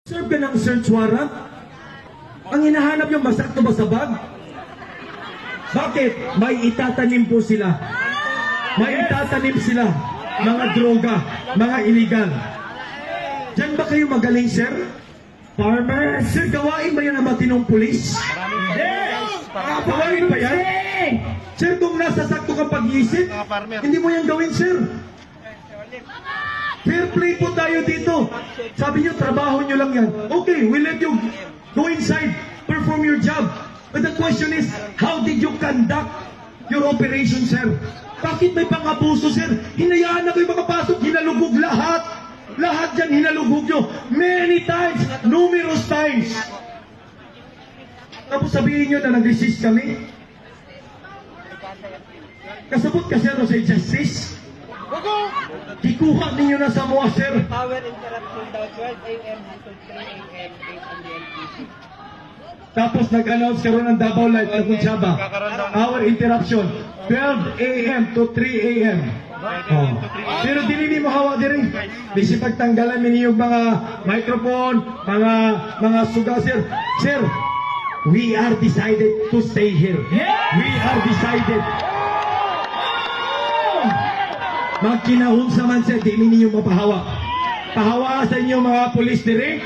Serve ka ng search warrant? Ang hinahanap yung masakto ba sa bag? Bakit? May itatanim po sila. May itatanim sila. Mga droga, mga illegal. Diyan ba kayo magaling, sir? Farmer, sir, gawain ba yan ang matinong pulis? Yes! Gawain ba yan? Sir, kung nasa sakto kang pag-iisip, hindi mo yan gawin, sir. Fair play po tayo dito. Sabi nyo, trabaho nyo lang yan. Okay, we'll let you go inside, perform your job. But the question is, how did you conduct your operation, sir? Bakit may pang-abuso, sir? Hinayaan na kayo makapasok, hinalugog lahat. Lahat dyan hinalugog nyo. Many times, numerous times. Tapos sabihin nyo na nag-resist kami. Kasabot ka, sir, sa justice. Ikuha ninyo na sa mga, sir. Power interruption daw 12 a.m. to 3 a.m. based on the LTC. Tapos nag-announce karoon ng Davao Light na Kunsaba. Power interruption 12 a.m. to 3 a.m. Oh. Pero dinili mo hawa din. Bisi pagtanggalan ninyo yung mga microphone, mga suga, sir. Sir, we are decided to stay here. We are decided. Magkinahon sa man, sir, di ninyo mapahawa. Pahawa sa inyo mga polis dire.